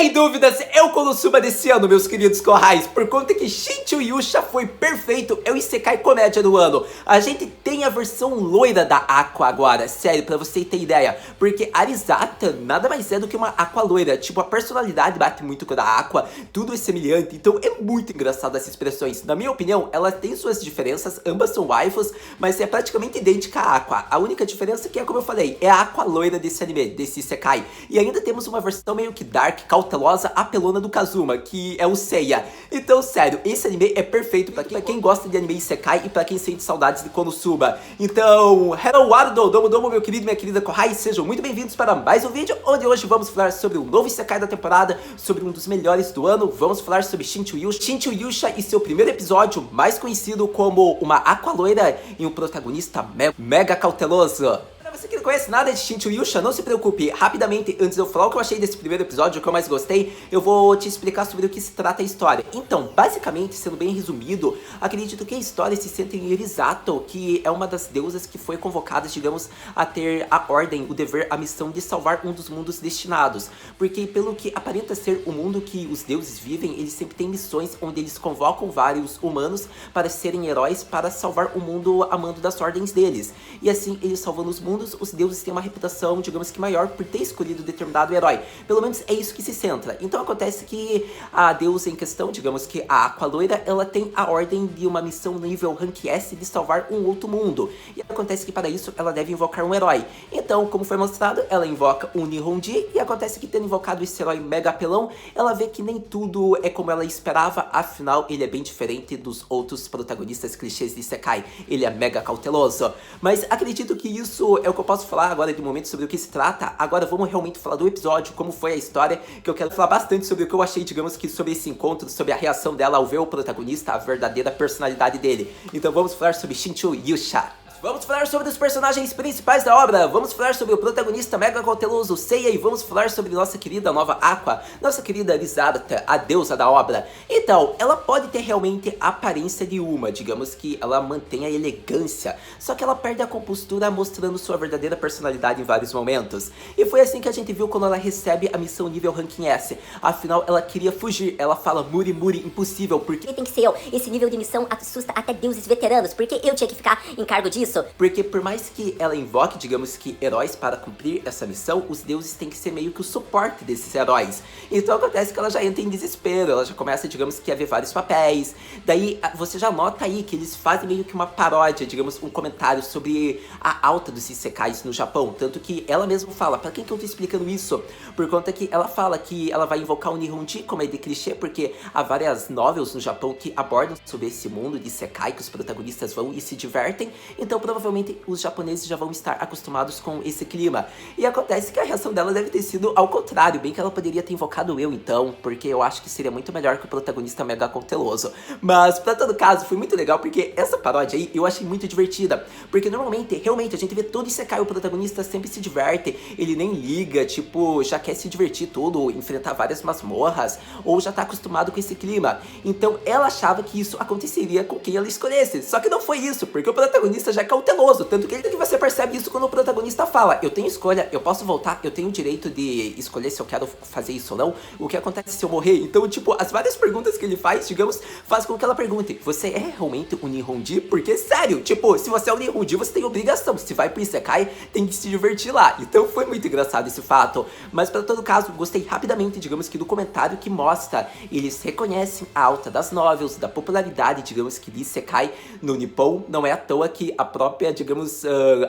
Sem dúvidas, é o Konosuba desse ano, meus queridos Kohais, por conta que Shinchu Yusha foi perfeito, é o Isekai Comédia do ano. A gente tem a versão loira da Aqua agora, sério, pra você ter ideia, porque Arisata nada mais é do que uma Aqua loira, tipo, a personalidade bate muito com a da Aqua, tudo é semelhante, então é muito engraçado essas expressões. Na minha opinião, ela tem suas diferenças, ambas são waifus, mas é praticamente idêntica à Aqua. A única diferença que é, como eu falei, é a Aqua loira desse anime, desse Isekai. E ainda temos uma versão meio que dark, cautelosa, apelona do Kazuma, que é o Seiya. Então, sério, esse anime é perfeito pra quem gosta de anime Isekai e pra quem sente saudades de Konosuba. Então, hello Wardo, domo, meu querido e minha querida Kohai, sejam muito bem-vindos para mais um vídeo, onde hoje vamos falar sobre o novo Isekai da temporada, sobre um dos melhores do ano. Vamos falar sobre Shinchu Yusha e seu primeiro episódio, mais conhecido como uma Aqua loira e um protagonista mega cauteloso. Pra você que não conhece nada de Shinchu Yusha, não se preocupe. Rapidamente, antes de eu falar o que eu achei desse primeiro episódio, o que eu mais gostei, eu vou te explicar sobre o que se trata a história. Então, basicamente, sendo bem resumido, acredito que a história se centra em Erisato, que é uma das deusas que foi convocada, digamos, a ter a ordem, o dever, a missão de salvar um dos mundos destinados. Porque pelo que aparenta ser o mundo que os deuses vivem, eles sempre têm missões onde eles convocam vários humanos para serem heróis, para salvar o mundo a mando das ordens deles. E assim, eles salvando os mundos, os deuses têm uma reputação, digamos que maior, por ter escolhido determinado herói. Pelo menos é isso que se centra. Então acontece que a deusa em questão, digamos que a Aqua loira, ela tem a ordem de uma missão nível Rank S de salvar um outro mundo. E acontece que para isso ela deve invocar um herói. Então, como foi mostrado, ela invoca um Nihonji, e acontece que tendo invocado esse herói mega apelão, ela vê que nem tudo é como ela esperava, afinal ele é bem diferente dos outros protagonistas clichês de Isekai. Ele é mega cauteloso. Mas acredito que isso é o que eu posso falar agora de momento sobre o que se trata. Agora vamos realmente falar do episódio, como foi a história, que eu quero falar bastante sobre o que eu achei, digamos que sobre esse encontro, sobre a reação dela ao ver o protagonista, a verdadeira personalidade dele. Então vamos falar sobre Shinchu Yusha. Vamos falar sobre os personagens principais da obra, vamos falar sobre o protagonista mega cauteloso Seiya e vamos falar sobre nossa querida nova Aqua, nossa querida Arisata, a deusa da obra. Então, ela pode ter realmente a aparência de uma, digamos que ela mantém a elegância, só que ela perde a compostura mostrando sua verdadeira personalidade em vários momentos. E foi assim que a gente viu quando ela recebe a missão nível Ranking S, afinal ela queria fugir, ela fala Muri, impossível, porque tem que ser eu, esse nível de missão assusta até deuses veteranos, porque eu tinha que ficar em cargo disso. Porque por mais que ela invoque, digamos que, heróis para cumprir essa missão, os deuses têm que ser meio que o suporte desses heróis. Então acontece que ela já entra em desespero, ela já começa, digamos que, a ver vários papéis. Daí você já nota aí que eles fazem meio que uma paródia, digamos, um comentário sobre a alta dos isekais no Japão. Tanto que ela mesma fala, pra quem que eu tô explicando isso? Por conta que ela fala que ela vai invocar o Nihonji, como é de clichê, porque há várias novels no Japão que abordam sobre esse mundo de isekai, que os protagonistas vão e se divertem. Então provavelmente os japoneses já vão estar acostumados com esse clima. E acontece que a reação dela deve ter sido ao contrário, bem que ela poderia ter invocado eu então, porque eu acho que seria muito melhor que o protagonista mega cauteloso. Mas pra todo caso, foi muito legal, porque essa paródia aí eu achei muito divertida, porque normalmente, realmente, a gente vê todo Isekai, o protagonista sempre se diverte, ele nem liga, tipo, já quer se divertir tudo, enfrentar várias masmorras, ou já tá acostumado com esse clima. Então ela achava que isso aconteceria com quem ela escolhesse, só que não foi isso, porque o protagonista já é cauteloso, tanto que você percebe isso quando o protagonista fala, eu tenho escolha, eu posso voltar, eu tenho o direito de escolher se eu quero fazer isso ou não, o que acontece se eu morrer? Então, tipo, as várias perguntas que ele faz, digamos, faz com que ela pergunte, você é realmente um Nihonji? Porque, sério, tipo, se você é um Nihonji, você tem obrigação, se vai pro Isekai, tem que se divertir lá. Então foi muito engraçado esse fato, mas pra todo caso, gostei rapidamente, digamos que do comentário que mostra, eles reconhecem a alta das novels, da popularidade, digamos que de Isekai no Nippon, não é à toa que a própria, digamos,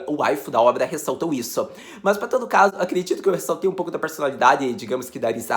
o waifu da obra ressaltou isso. Mas pra todo caso, acredito que eu ressaltei um pouco da personalidade, digamos que da Arisata.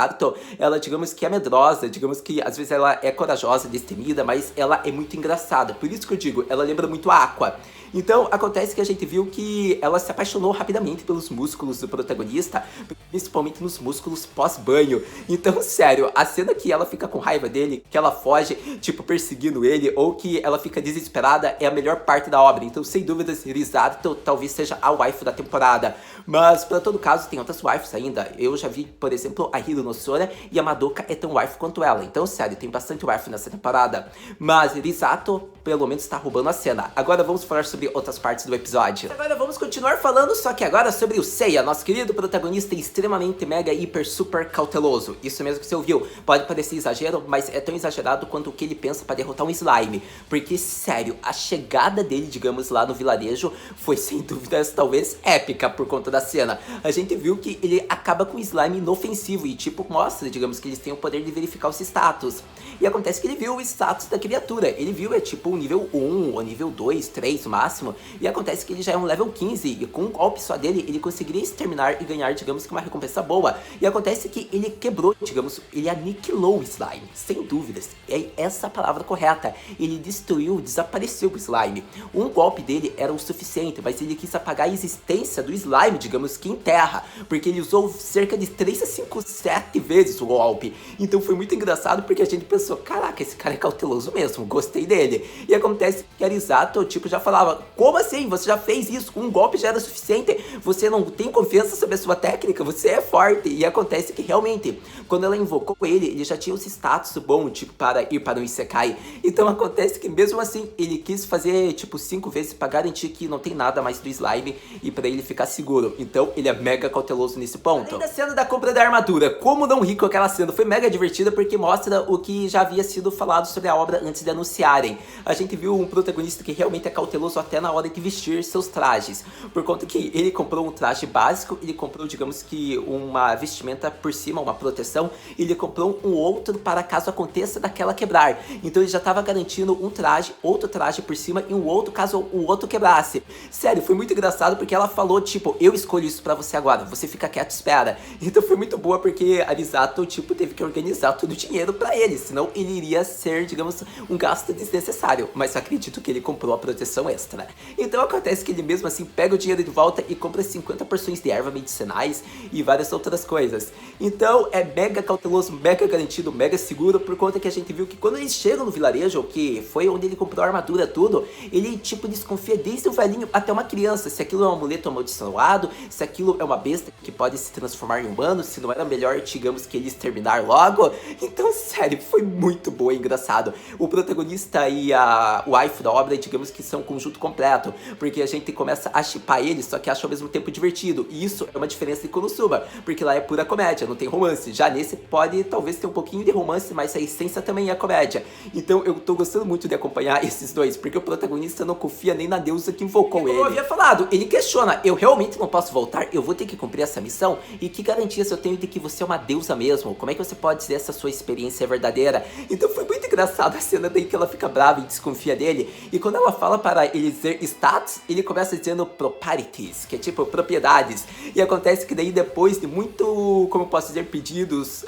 Ela, digamos que é medrosa, digamos que às vezes ela é corajosa, destemida, mas ela é muito engraçada. Por isso que eu digo, ela lembra muito a Aqua. Então acontece que a gente viu que ela se apaixonou rapidamente pelos músculos do protagonista, principalmente nos músculos pós-banho. Então, sério, a cena que ela fica com raiva dele, que ela foge, tipo, perseguindo ele, ou que ela fica desesperada, é a melhor parte da obra. Então, sem dúvidas, Risato talvez seja a waifu da temporada. Mas, pra todo caso, tem outras waifus ainda. Eu já vi, por exemplo, a Hiro no Sora, e a Madoka é tão waifu quanto ela. Então, sério, tem bastante waifu nessa temporada. Mas Risato, pelo menos, tá roubando a cena. Agora vamos falar sobre sobre outras partes do episódio. Agora vamos continuar falando, só que agora sobre o Seiya, nosso querido protagonista extremamente mega, hiper, super cauteloso. Isso mesmo que você ouviu. Pode parecer exagero, mas é tão exagerado quanto o que ele pensa para derrotar um slime. Porque, sério, a chegada dele, digamos, lá no vilarejo foi sem dúvidas talvez épica por conta da cena. A gente viu que ele acaba com o slime inofensivo e tipo mostra, digamos, que eles têm o poder de verificar os status. E acontece que ele viu o status da criatura. Ele viu, é tipo um nível 1, ou nível 2, 3 no máximo. E acontece que ele já é um level 15. E com um golpe só dele, ele conseguiria exterminar e ganhar, digamos, que uma recompensa boa. E acontece que ele quebrou, digamos, ele aniquilou o slime. Sem dúvidas. É essa a palavra correta. Ele destruiu, desapareceu o slime. Um golpe dele era o suficiente, mas ele quis apagar a existência do slime, digamos que em terra. Porque ele usou cerca de 3 a 5, 7 vezes o golpe. Então foi muito engraçado porque a gente pensou, caraca, esse cara é cauteloso mesmo, gostei dele. E acontece que Arisato, tipo, já falava, como assim? Você já fez isso? Um golpe já era suficiente? Você não tem confiança sobre a sua técnica? Você é forte. E acontece que realmente, quando ela invocou ele, ele já tinha os status bom, tipo, para ir para um Isekai. Então acontece que mesmo assim, ele quis fazer, tipo, 5 vezes para garantir que não tem nada mais do slime e para ele ficar seguro. Então ele é mega cauteloso nesse ponto. Além da cena da compra da armadura, como não rir com aquela cena? Foi mega divertida porque mostra o que já havia sido falado sobre a obra antes de anunciarem. A gente viu um protagonista que realmente é cauteloso até na hora de vestir seus trajes. Por conta que ele comprou um traje básico, ele comprou, digamos que uma vestimenta por cima, uma proteção, e ele comprou um outro para caso aconteça daquela quebrar. Então ele já estava garantindo um traje, outro traje por cima e um outro caso o outro quebrasse. Sério, foi muito engraçado porque ela falou, tipo, eu escolho isso pra você agora, você fica quieto e espera. Então foi muito boa porque a Misato, tipo, teve que organizar todo o dinheiro pra ele, senão ele iria ser, digamos, um gasto desnecessário. Mas acredito que ele comprou a proteção extra. Então acontece que ele mesmo assim pega o dinheiro de volta e compra 50 porções de erva medicinais e várias outras coisas. Então é mega cauteloso, mega garantido, mega seguro, por conta que a gente viu que quando eles chegam no vilarejo, que foi onde ele comprou a armadura tudo, ele tipo desconfia desde o velhinho até uma criança, se aquilo é um amuleto amaldiçoado, se aquilo é uma besta que pode se transformar em humano, se não era melhor, digamos, que ele exterminar logo. Então, sério, foi muito boa e engraçado. O protagonista e a waifu da obra, digamos que são um conjunto completo, porque a gente começa a shippar eles, só que acha ao mesmo tempo divertido. E isso é uma diferença de Konosuba, porque lá é pura comédia, não tem romance. Já nesse pode talvez ter um pouquinho de romance, mas a essência também é comédia. Então eu tô gostando muito de acompanhar esses dois, porque o protagonista não confia nem na deusa que invocou ele. Como eu havia falado, ele questiona, eu realmente não posso voltar? Eu vou ter que cumprir essa missão? E que garantias eu tenho de que você é uma deusa mesmo? Como é que você pode dizer essa sua experiência é verdadeira? Então foi muito engraçado a cena daí que ela fica brava e desconfia dele. E quando ela fala para ele dizer status, ele começa dizendo proprieties, que é tipo propriedades. E acontece que daí depois de muito, como eu posso dizer, pedidos,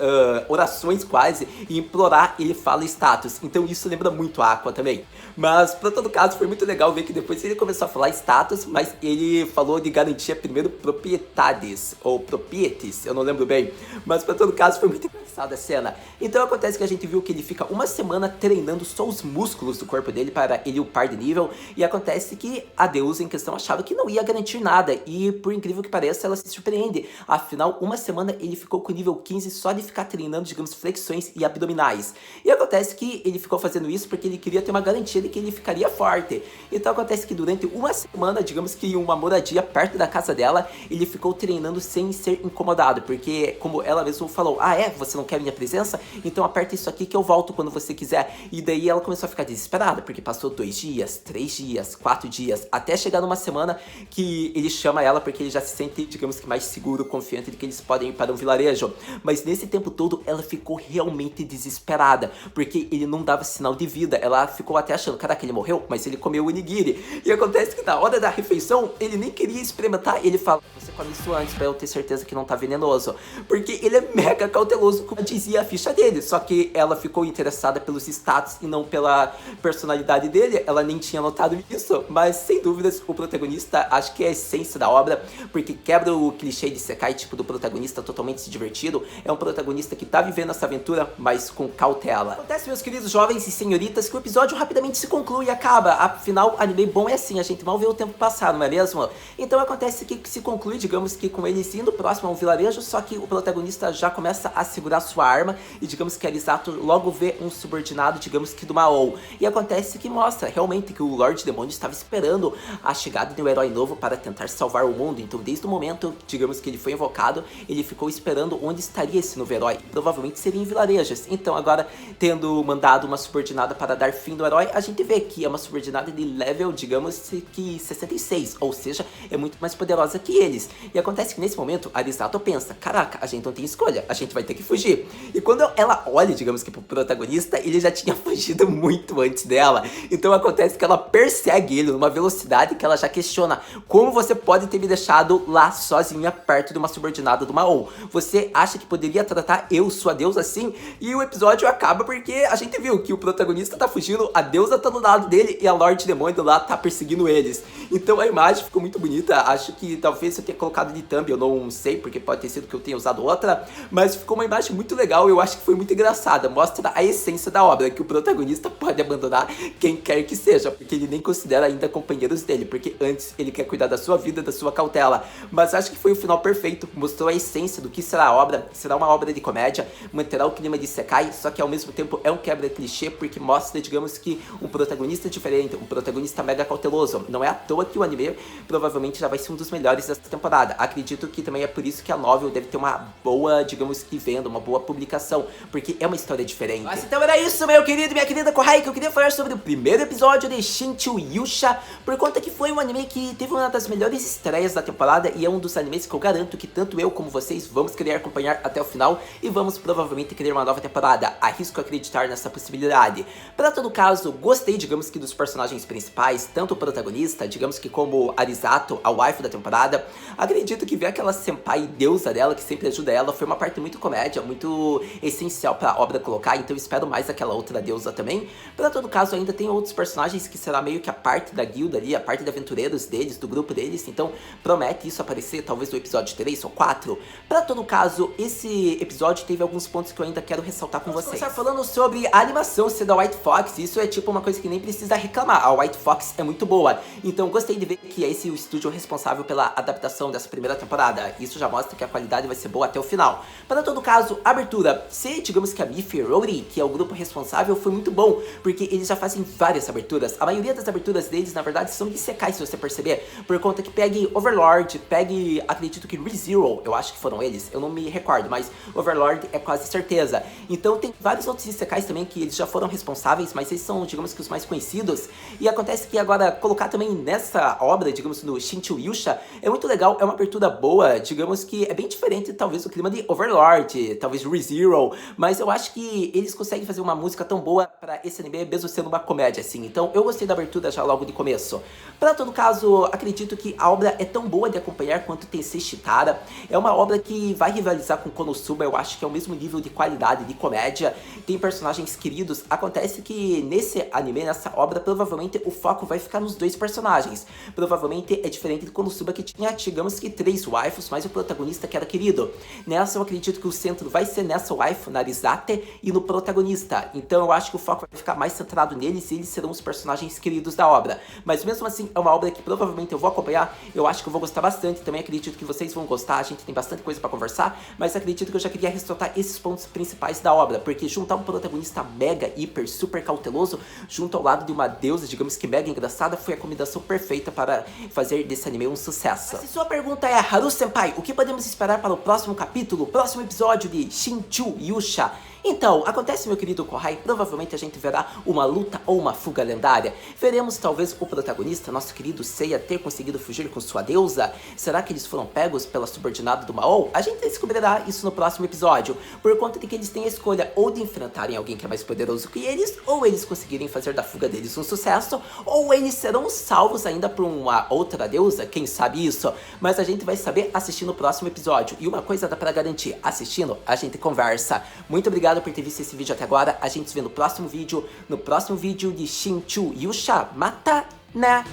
orações quase, e implorar, ele fala status. Então isso lembra muito a Aqua também. Mas pra todo caso foi muito legal ver que depois ele começou a falar status, mas ele falou de garantia primeiro propriedades, ou proprieties, eu não lembro bem. Mas pra todo caso foi muito engraçada a cena. Então acontece que a gente viu que ele fica uma semana treinando só os músculos do corpo dele para ele upar de nível. E acontece que a deusa em questão achava que não ia garantir nada. E por incrível que pareça, ela se surpreende. Afinal, uma semana ele ficou com o nível 15 só de ficar treinando, digamos, flexões e abdominais. E acontece que ele ficou fazendo isso porque ele queria ter uma garantia de que ele ficaria forte. Então acontece que durante uma semana, digamos que em uma moradia perto da casa dela, ele ficou treinando sem ser incomodado. Porque, como ela mesma falou, ah é? Você não quer minha presença? Então aperta isso aqui que eu volto quando você quiser. E daí ela começou a ficar desesperada, porque passou 2 dias, 3 dias, 4 dias, até chegar numa semana que ele chama ela porque ele já se sente, digamos que mais seguro, confiante de que eles podem ir para um vilarejo. Mas nesse tempo todo ela ficou realmente desesperada, porque ele não dava sinal de vida. Ela ficou até achando, caraca, ele morreu, mas ele comeu o onigiri. E acontece que na hora da refeição, ele nem queria experimentar. Ele fala, você come isso antes pra eu ter certeza que não tá venenoso. Porque ele é mega cauteloso, como dizia a ficha dele. Só que ela ficou interessada pelos status e não pela personalidade dele. Ela nem tinha notado isso. Mas sem dúvidas, o protagonista, acho que é a essência da obra, porque quebra o clichê de Isekai, tipo, do protagonista totalmente divertido. É um protagonista que tá vivendo essa aventura, mas com cautela. Acontece, meus queridos jovens e senhoritas, que o episódio rapidamente se conclui e acaba. Afinal, anime bom é assim, a gente mal vê o tempo passar, não é mesmo? Então acontece que se conclui, digamos que com eles indo próximo ao vilarejo, só que o protagonista já começa a segurar sua arma e digamos que Arisato logo vê um subordinado subordinado, digamos que do Mao. E acontece que mostra realmente que o Lorde Demônio estava esperando a chegada de um herói novo para tentar salvar o mundo. Então desde o momento, digamos que ele foi invocado, ele ficou esperando onde estaria esse novo herói. Provavelmente seria em vilarejos. Então agora, tendo mandado uma subordinada para dar fim do herói, a gente vê que é uma subordinada de level, digamos que 66, ou seja, é muito mais poderosa que eles. E acontece que nesse momento, a Arisato pensa, caraca, a gente não tem escolha, a gente vai ter que fugir. E quando ela olha, digamos que pro protagonista, ele já tinha fugido muito antes dela. Então acontece que ela persegue ele numa velocidade que ela já questiona, como você pode ter me deixado lá sozinha perto de uma subordinada do Mao? Você acha que poderia tratar eu, sua deusa, assim? E o episódio acaba porque a gente viu que o protagonista tá fugindo, a deusa tá do lado dele e a Lorde Demônio lá tá perseguindo eles. Então a imagem ficou muito bonita. Acho que talvez eu tenha colocado de thumb, eu não sei, porque pode ter sido que eu tenha usado outra, mas ficou uma imagem muito legal. Eu acho que foi muito engraçada. Mostra a essência da obra, que o protagonista pode abandonar quem quer que seja, porque ele nem considera ainda companheiros dele, porque antes ele quer cuidar da sua vida, da sua cautela. Mas acho que foi o final perfeito. Mostrou a essência do que será a obra. Será uma obra de comédia, manterá o clima de Isekai, só que ao mesmo tempo é um quebra-clichê, porque mostra, digamos que, um protagonista diferente, um protagonista mega cauteloso. Não é à toa que o anime provavelmente já vai ser um dos melhores dessa temporada. Acredito que também é por isso que a novel deve ter uma boa, digamos que, venda, uma boa publicação, porque é uma história diferente. Mas então era isso, meu querido e minha querida Kohai, que eu queria falar sobre o primeiro episódio de Shinchu Yusha, por conta que foi um anime que teve uma das melhores estreias da temporada e é um dos animes que eu garanto que tanto eu como vocês vamos querer acompanhar até o final e vamos provavelmente querer uma nova temporada. Arrisco acreditar nessa possibilidade. Para todo caso, gostei, digamos que, dos personagens principais, tanto o protagonista, digamos que como Arisato, a wife da temporada. Acredito que ver aquela senpai deusa dela, que sempre ajuda ela, foi uma parte muito comédia, muito essencial para a obra colocar, então espero mais aquela outra deusa também. Para todo caso, ainda tem outros personagens que será meio que a parte da guilda ali, a parte de aventureiros deles, do grupo deles, então promete isso aparecer talvez no episódio 3 ou 4. Para todo caso, esse episódio teve alguns pontos que eu ainda quero ressaltar com vocês. Vamos começar falando sobre a animação ser da White Fox. Isso é tipo uma coisa que nem precisa reclamar, a White Fox é muito boa, então gostei de ver que é esse o estúdio responsável pela adaptação dessa primeira temporada. Isso já mostra que a qualidade vai ser boa até o final. Para todo caso, a abertura, se digamos que a Miffy Rory, que é o grupo responsável, foi muito bom, porque eles já fazem várias aberturas. A maioria das aberturas deles, na verdade, são de Isekai, se você perceber, por conta que pegue Overlord, pegue, acredito que ReZero, eu acho que foram eles, eu não me recordo, mas Overlord é quase certeza. Então tem vários outros Isekais também que eles já foram responsáveis, mas eles são, digamos que, os mais conhecidos. E acontece que agora colocar também nessa obra, digamos, no Shinchu Yusha, é muito legal, é uma abertura boa, digamos que é bem diferente talvez do clima de Overlord, talvez ReZero, mas eu acho que eles conseguem fazer uma música tão boa para esse anime, mesmo sendo uma comédia assim. Então eu gostei da abertura já logo de começo. Para todo caso, acredito que a obra é tão boa de acompanhar quanto Tensei Shitara. É uma obra que vai rivalizar com Konosuba, eu acho que é o mesmo nível de qualidade de comédia, tem personagens queridos. Acontece que nesse anime, nessa obra, provavelmente o foco vai ficar nos dois personagens. Provavelmente é diferente do Konosuba, que tinha, digamos que, 3 waifus, mas o protagonista que era querido. Nessa eu acredito que o centro vai ser nessa waifu, na Arisate, e no protagonista. Então eu acho que o foco vai ficar mais centrado neles e eles serão os personagens queridos da obra. Mas mesmo assim, é uma obra que provavelmente eu vou acompanhar, eu acho que eu vou gostar bastante, também acredito que vocês vão gostar, a gente tem bastante coisa pra conversar, mas acredito que eu já queria ressaltar esses pontos principais da obra, porque juntar um protagonista mega, hiper, super cauteloso, junto ao lado de uma deusa, digamos que mega engraçada, foi a combinação perfeita para fazer desse anime um sucesso. Mas se sua pergunta é, Haru-senpai, o que podemos esperar para o próximo capítulo, próximo episódio de Shinchu Yusha? Então, acontece, meu querido Kohai, provavelmente a gente verá uma luta ou uma fuga lendária. Veremos talvez o protagonista, nosso querido Seiya, ter conseguido fugir com sua deusa. Será que eles foram pegos pela subordinada do Mao? A gente descobrirá isso no próximo episódio, por conta de que eles têm a escolha ou de enfrentarem alguém que é mais poderoso que eles, ou eles conseguirem fazer da fuga deles um sucesso, ou eles serão salvos ainda por uma outra deusa, quem sabe isso? Mas a gente vai saber assistindo o próximo episódio. E uma coisa dá pra garantir, assistindo, a gente conversa. Muito obrigado por ter visto esse vídeo até agora. A gente se vê no próximo vídeo de Shinchu Yusha. Mata, né?